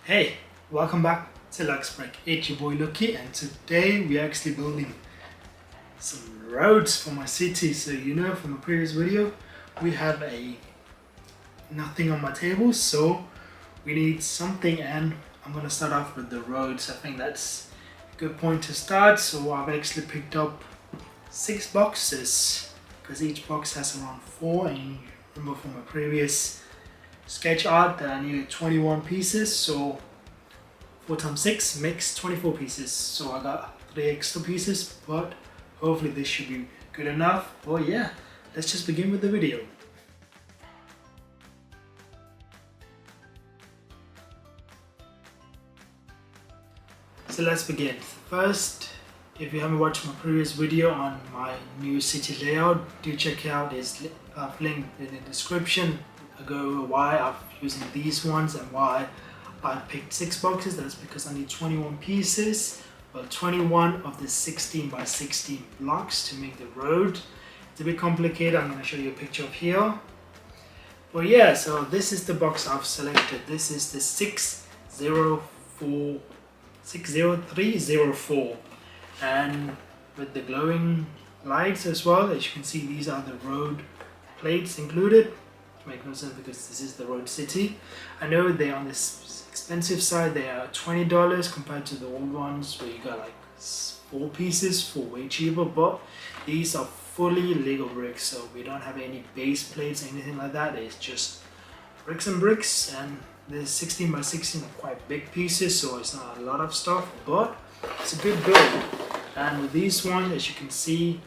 Hey, welcome back to LuxBricks. It's your boy Lucky, and today we're actually building some roads for my city. So from the previous video, we have nothing on my table, so we need something, and I'm gonna start off with the roads. I think that's a good point to start. So I've actually picked up 6 boxes because each box has around 4, and you remember from my previous sketch art that I needed 21 pieces, so 4 times 6 makes 24 pieces, so I got 3 extra pieces, but hopefully this should be good enough. Oh yeah, let's just begin with the video. So let's begin. First, if you haven't watched my previous video on my new city layout, do check out his link in the description. I go over why I'm using these ones and why I picked 6 boxes. That's because I need 21 pieces, well 21 of the 16 by 16 blocks to make the road. It's a bit complicated. I'm going to show you a picture of here. But yeah, so this is the box I've selected. This is the 60304, and with the glowing lights as well. As you can see, these are the road plates included. Make no sense because this is the road city. I know they're on this expensive side. They are $20 compared to the old ones where you got like 4 pieces for way cheaper, but these are fully Lego bricks, so we don't have any base plates or anything like that. It's just bricks and bricks, and the 16 by 16 are quite big pieces, so it's not a lot of stuff, but it's a good build. And with these ones, as you can see,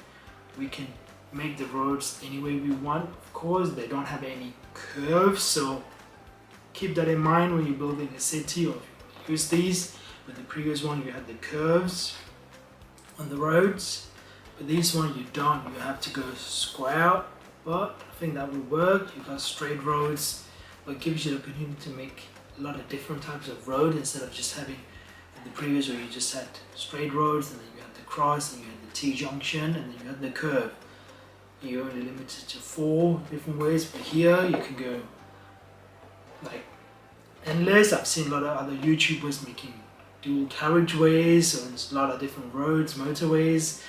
we can make the roads any way we want. Of course, they don't have any curves, so keep that in mind when you're building a city or use these. With the previous one, you had the curves on the roads, but this one you don't. You have to go square out, but I think that will work. You got straight roads, but it gives you the opportunity to make a lot of different types of road instead of just having the previous where you just had straight roads, and then you had the cross, and you had the T-junction, and then you had the curve. You're only limited to 4 different ways, but here you can go like endless. I've seen a lot of other YouTubers making dual carriageways, so there's a lot of different roads, motorways.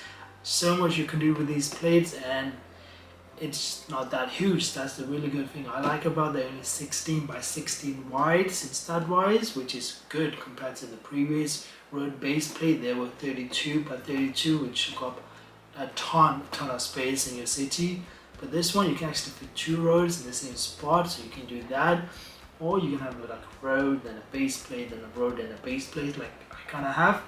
So much you can do with these plates, and it's not that huge. That's the really good thing I like about it. They're only 16 by 16 wide, stud wise, which is good compared to the previous road base plate. They were 32 by 32, which took up a ton of space in your city. But this one, you can actually put 2 roads in the same spot, so you can do that. Or you can have like a road, then a base plate, then a road, then a base plate, like I kind of have.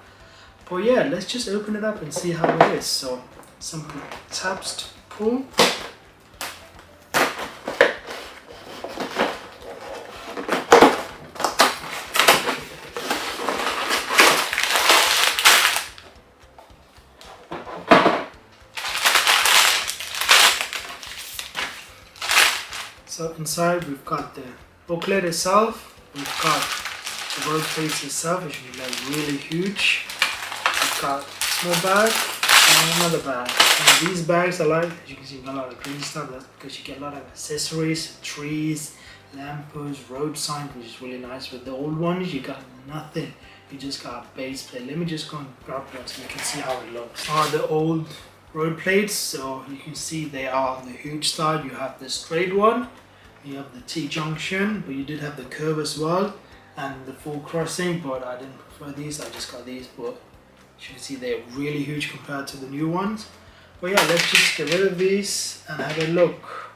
But yeah, let's just open it up and see how it is. So some tabs to pull. So inside we've got the booklet itself, we've got the road plates itself, which is like really huge. We've got a small bag and another bag. And these bags are like, as you can see, we've got a lot of green stuff. That's because you get a lot of accessories, trees, lampposts, road signs, which is really nice. With the old ones, you got nothing. You just got a base plate. Let me just go and grab one so you can see how it looks. Are the old road plates, so you can see they are on the huge side. You have the straight one. You have the T-junction, but you did have the curve as well, and the full crossing, but I didn't prefer these. I just got these, but as you can see, they're really huge compared to the new ones. But yeah, let's just get rid of these and have a look.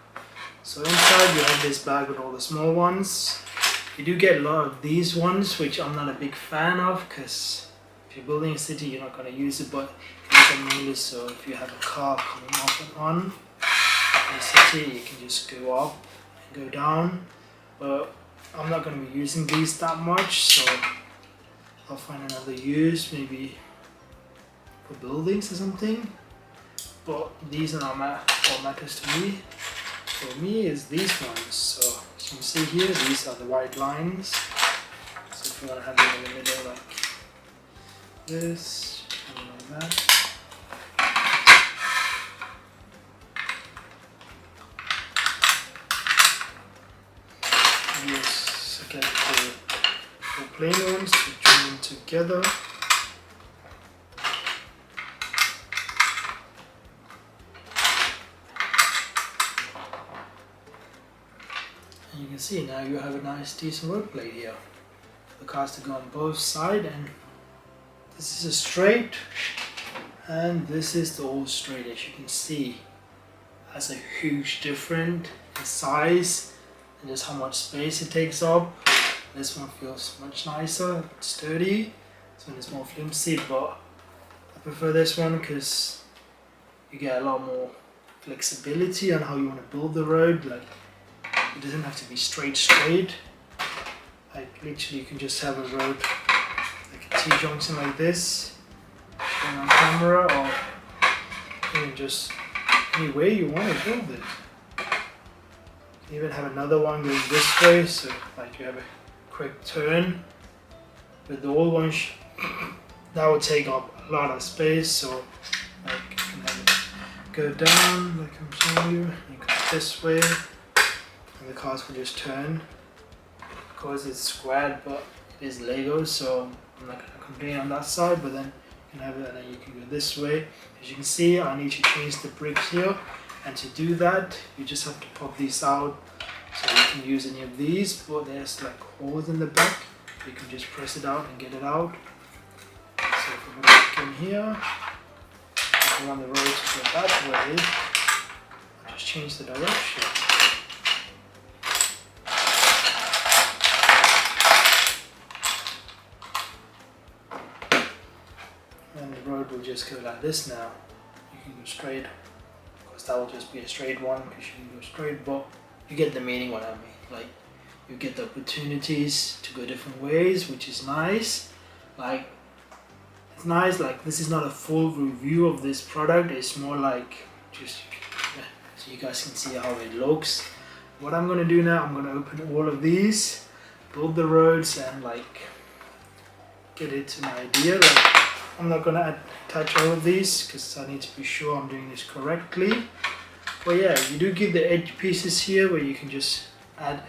So inside you have this bag with all the small ones. You do get a lot of these ones, which I'm not a big fan of, because if you're building a city, you're not going to use it, but it's mainly so if you have a car coming off and on in the city, you can just go up, go down. But I'm not going to be using these that much, so I'll find another use, maybe for buildings or something. But these are not what matters to me. For me is these ones. So as you can see here, these are the white lines. So if you want to have them in the middle like this, and like that. Yes, okay, 4 plain ones to join them together. And you can see now you have a nice decent road plate here. The cars to go on both sides, and this is a straight and this is the all straight. As you can see, has a huge difference in size and just how much space it takes up. This one feels much nicer, sturdy. This one is more flimsy, but I prefer this one because you get a lot more flexibility on how you want to build the road. Like, it doesn't have to be straight. Like literally you can just have a road like a T-junction like this going on camera, or even just any way you want to build it. You can even have another one going this way, so like you have a quick turn. With the old one, that would take up a lot of space, so like you can have it go down like I'm showing you, and go this way, and the cars can just turn. Of course it's squared, but it is Lego, so I'm not going to complain on that side, but then you can have it and then you can go this way. As you can see, I need to change the bricks here, and to do that you just have to pop these out. So you can use any of these, but there's like holes in the back. You can just press it out and get it out. So if we go back in here, go on the road to go that way, I'll just change the direction. And the road will just go like this now. You can go straight. Of course that will just be a straight one because you can go straight, but you get the meaning what I mean. Like, you get the opportunities to go different ways, which is nice. Like, it's nice, like this is not a full review of this product, it's more like just so you guys can see how it looks. What I'm gonna do now, I'm gonna open all of these, build the roads, and like get it to my idea. Like, I'm not gonna attach all of these because I need to be sure I'm doing this correctly. But yeah, you do give the edge pieces here where you can just add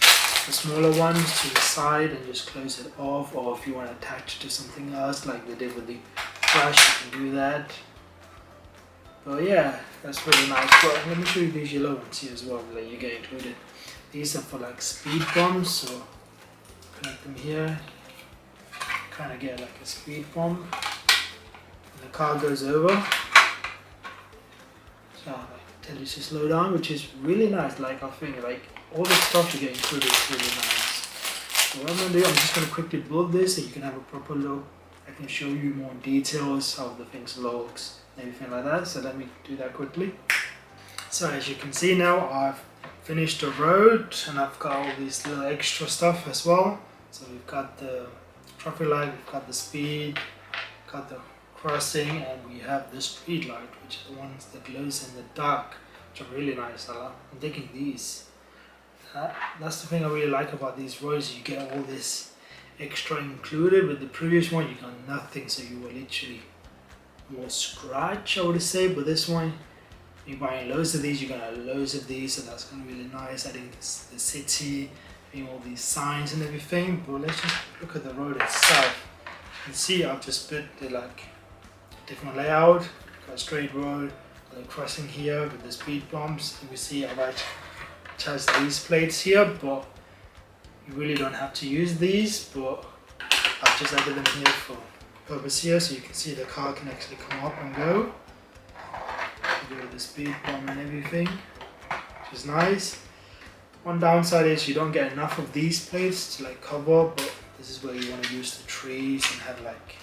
the smaller ones to the side and just close it off, or if you want to attach it to something else like they did with the brush, you can do that. But yeah, that's really nice. But let me show you these yellow ones here as well that you get included. These are for like speed bumps, so connect them here. Kind of get like a speed bump, and the car goes over. So like, tell you to slow down, which is really nice. Like, I think like all the stuff you get included is really nice. So what I'm going to do, I'm just going to quickly build this so you can have a proper look. I can show you more details how the things looks and everything like that. So let me do that quickly. So as you can see now, I've finished the road and I've got all these little extra stuff as well. So we've got the traffic light, we've got the speed, got the crossing, and we have the street light, which is the ones that glows in the dark, which are really nice. I'm digging these. That's the thing I really like about these roads. You get all this extra included. With the previous one you got nothing, so you were literally more scratch, I would say. But this one, you're buying loads of these, you're gonna have loads of these, so that's gonna be really nice. Adding this, the city, having all these signs and everything. But let's just look at the road itself. You can see I've just put the like different layout. Got a straight road, got a crossing here with the speed bumps. You can see I've attached these plates here, but you really don't have to use these, but I've just added them here for purpose here, so you can see the car can actually come up and go. You go with the speed bump and everything, which is nice. One downside is you don't get enough of these plates to like cover, but this is where you want to use the trees and have like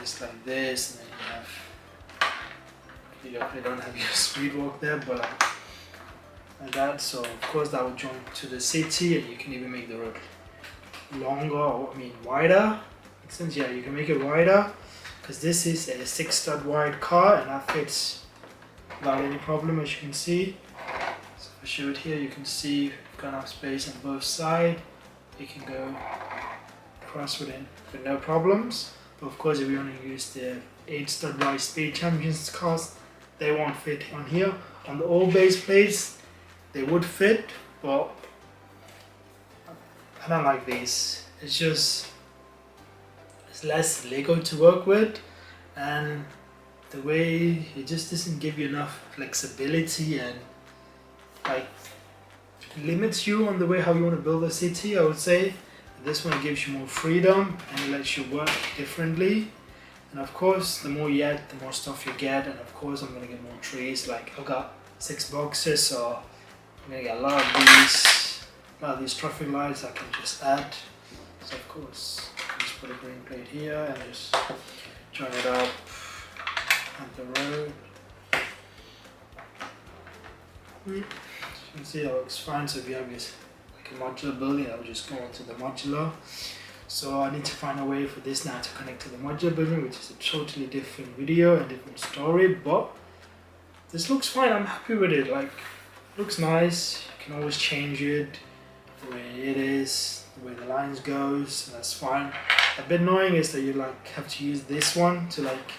this like this, and then you definitely don't have your speed walk there, but like that. So of course that will join to the city, and you can even make the road longer, or I mean wider. Makes sense? Yeah, you can make it wider because this is a 6-stud wide car and that fits without any problem, as you can see. So if I show it here, you can see you've got enough space on both sides. You can go across with no problems. But of course, if you want to use the 8-stud wide Speed Champions cars, they won't fit on here. On the all base plates, they would fit, but I don't like these. It's less Lego to work with, and the way it just doesn't give you enough flexibility, and like limits you on the way how you want to build a city. I would say this one gives you more freedom and it lets you work differently. And of course, the more you add, the more stuff you get. And of course, I'm gonna get more trees. Like I've got 6 boxes, so I'm gonna get a lot of these traffic lights I can just add. So of course, I'll just put a green plate here and just join it up at the road. You can see that looks fine. So if you have this like a modular building, I'll just go into the modular. So I need to find a way for this now to connect to the modular building, which is a totally different video and different story, but this looks fine. I'm happy with it. Like, looks nice. You can always change it the way it is, the way the lines goes, so that's fine. A bit annoying is that you like have to use this one to like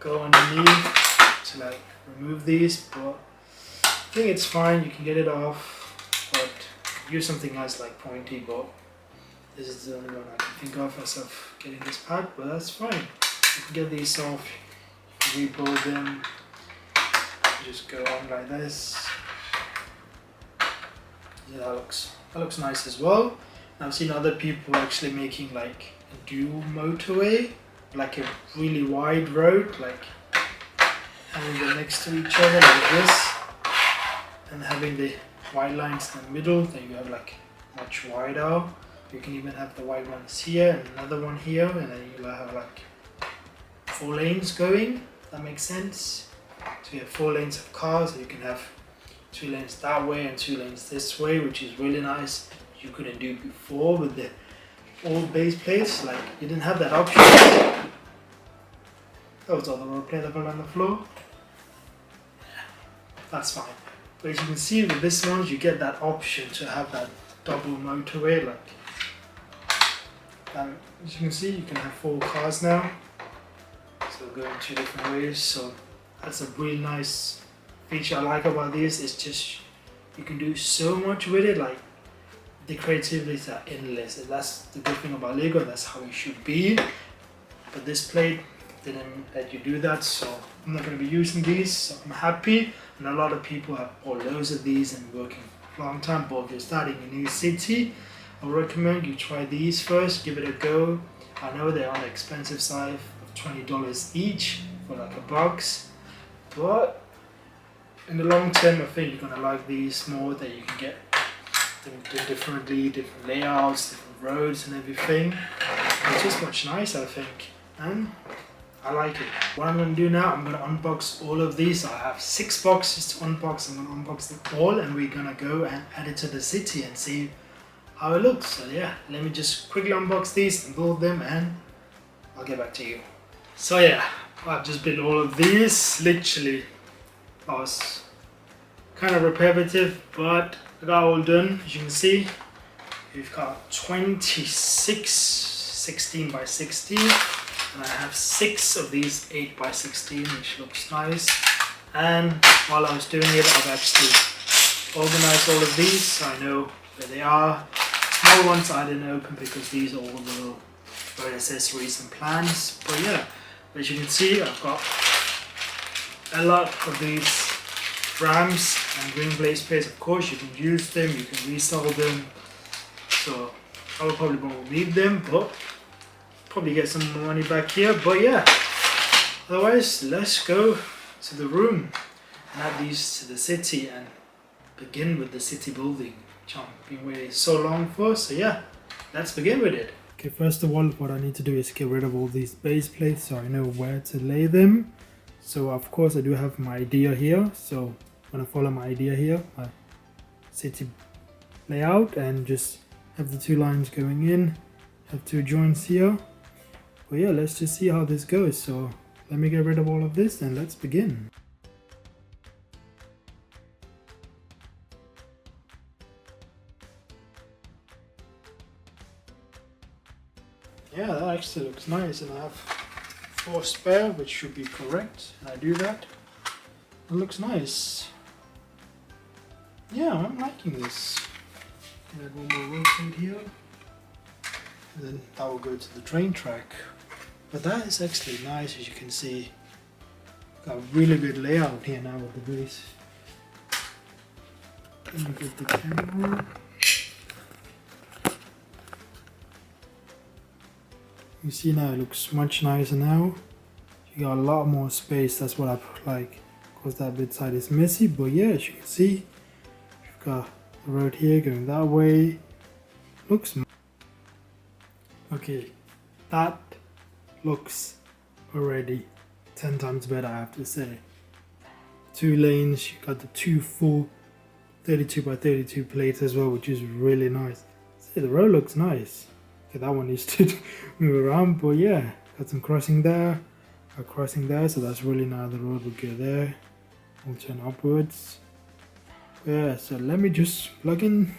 go underneath to like remove these, but I think it's fine. You can get it off, but use something else like pointy, but this is the only one I can think of as of getting this part, but that's fine. You can get these off, you can rebuild them, you just go on like this. Yeah, that looks nice as well. I've seen other people actually making like a dual motorway, like a really wide road, like having them next to each other like this, and having the white lines in the middle, then you have like much wider. You can even have the white ones here and another one here, and then you'll have like 4 lanes going. That makes sense. So you have 4 lanes of cars, so you can have 2 lanes that way and 2 lanes this way, which is really nice. You couldn't do before with the old base plates. Like, you didn't have that option. That was all the road plate level on the floor. That's fine. But as you can see with this one, you get that option to have that double motorway. Like, as you can see, you can have 4 cars now, so go in 2 different ways. So that's a really nice feature I like about this. It's just you can do so much with it. Like, the creativities are endless, and that's the good thing about Lego. That's how it should be. But this plate didn't let you do that, so I'm not going to be using these. So I'm happy, and a lot of people have bought loads of these and working for a long time. But if you're starting a new city, I would recommend you try these first, give it a go. I know they're on the expensive side of $20 each for like a box, but in the long term I think you're gonna like these more, that you can get them differently, different layouts, different roads and everything. It's just much nicer, I think, and I like it. What I'm gonna do now, I'm gonna unbox all of these. I have 6 boxes to unbox. I'm gonna unbox them all, and we're gonna go and add it to the city and see how it looks. So yeah, let me just quickly unbox these and build them, and I'll get back to you. So yeah, I've just built all of these. Literally, I was kind of repetitive, but I got all done. As you can see, we've got 26 16 by 16, and I have 6 of these 8 by 16, which looks nice. And while I was doing it, I've actually organized all of these so I know where they are. Small ones I didn't open because these are all the little bird accessories and plants. But yeah, as you can see, I've got a lot of these rams and green blaze plates. Of course, you can use them, you can resell them. So I will probably won't need them, but probably get some more money back here. But yeah, otherwise, let's go to the room and add these to the city and begin with the city building, which I've been waiting so long for. So yeah, let's begin with it. Okay, first of all, what I need to do is get rid of all these base plates so I know where to lay them. So of course I do have my idea here, so I'm gonna follow my idea here, my city layout, and just have the 2 lines going in, have 2 joints here. But yeah, let's just see how this goes. So let me get rid of all of this and let's begin. Yeah, that actually looks nice, and I have 4 spare, which should be correct, and I do that. It looks nice. Yeah, I'm liking this. Add one more road plate here, and then that will go to the train track. But that is actually nice, as you can see. Got a really good layout here now with the base. Let me get the camera. You see now it looks much nicer now. You got a lot more space, that's what I like. Of course that bit side is messy, but yeah, as you can see, you've got the road here going that way. Looks okay, that looks already 10 times better, I have to say. 2 lanes, you got the 2 full 32 by 32 plates as well, which is really nice. See, the road looks nice. Okay, that one needs to move around, but yeah, got some crossing there, a crossing there, so that's really nice. The road will go there, will turn upwards. Yeah, so let me just plug in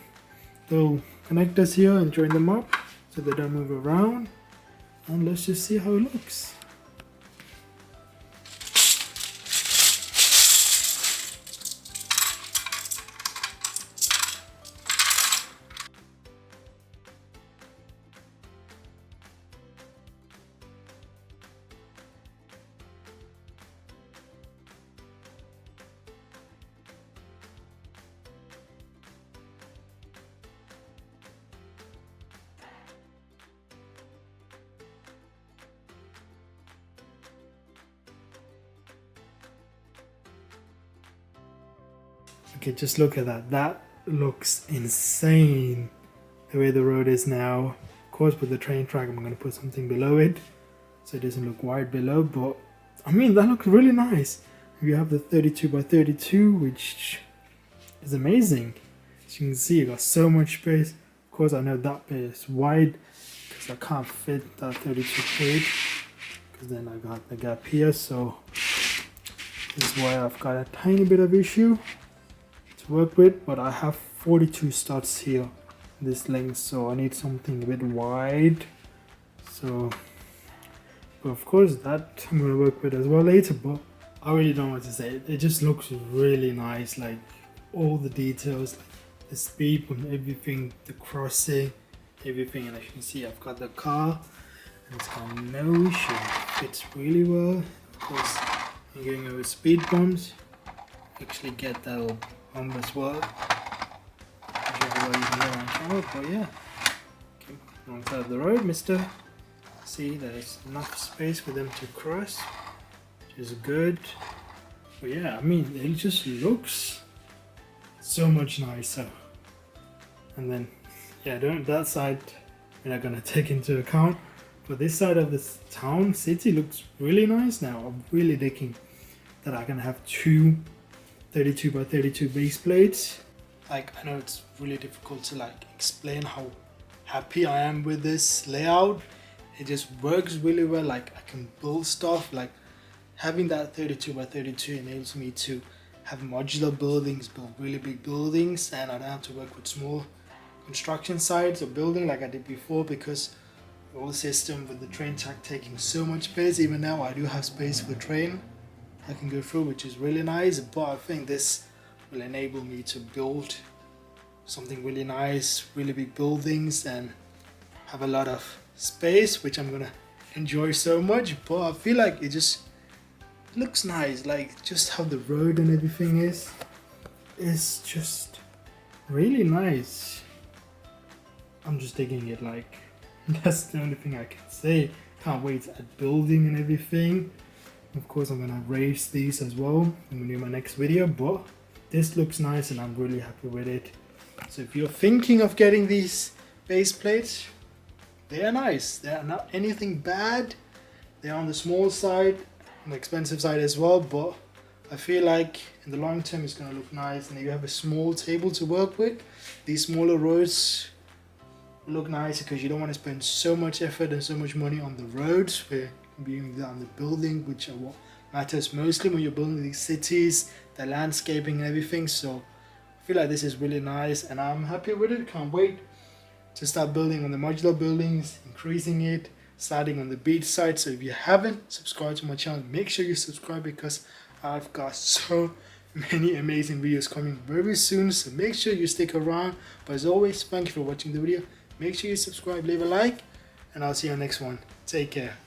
the connectors here and join them up so they don't move around, and let's just see how it looks. Okay, just look at that. That looks insane, the way the road is now. Of course, with the train track, I'm going to put something below it, so it doesn't look wide below, but I mean, that looks really nice. You have the 32 by 32, which is amazing. As you can see, you got so much space. Of course, I know that bit is wide, because I can't fit that 32 plate, because then I got the gap here, so this is why I've got a tiny bit of issue work with, but I have 42 studs here this length, so I need something a bit wide. So, but of course that I'm gonna work with as well later, but I really don't know what to say. It just looks really nice, like all the details, like the speed and everything, the crossing, everything. And as you can see, I've got the car and it's got no issue, it fits really well. Of course, I'm going over speed bumps, actually get that bump as well. But yeah, okay, wrong side of the road, mister. See, there's enough space for them to cross, which is good. But yeah, I mean, it just looks so much nicer. And then, yeah, that side we're not gonna take into account. But this side of this town, city looks really nice now. I'm really digging that I can have 2 32 by 32 base plates. Like, I know it's really difficult to like explain how happy I am with this layout. It just works really well. Like, I can build stuff. Like, having that 32 by 32 enables me to have modular buildings, build really big buildings, and I don't have to work with small construction sites or building like I did before, because the old system with the train track taking so much space. Even now I do have space for the train I can go through, which is really nice, but I think this will enable me to build something really nice, really big buildings, and have a lot of space, which I'm gonna enjoy so much. But I feel like it just looks nice, like just how the road and everything is just really nice. I'm just digging it, like that's the only thing I can say. Can't wait to add building and everything. Of course, I'm gonna raise these as well when we do my next video, but this looks nice and I'm really happy with it. So if you're thinking of getting these base plates, they are nice. They are not anything bad. They're on the small side, on the expensive side as well, but I feel like in the long term it's gonna look nice. And if you have a small table to work with, these smaller roads look nice, because you don't want to spend so much effort and so much money on the roads, where being on the building, which are what matters mostly when you're building these cities, the landscaping and everything. So I feel like this is really nice and I'm happy with it. Can't wait to start building on the modular buildings, increasing it, starting on the beach side. So if you haven't subscribed to my channel, make sure you subscribe, because I've got so many amazing videos coming very soon, so make sure you stick around. But as always, thank you for watching the video. Make sure you subscribe, leave a like, and I'll see you on the next one. Take care.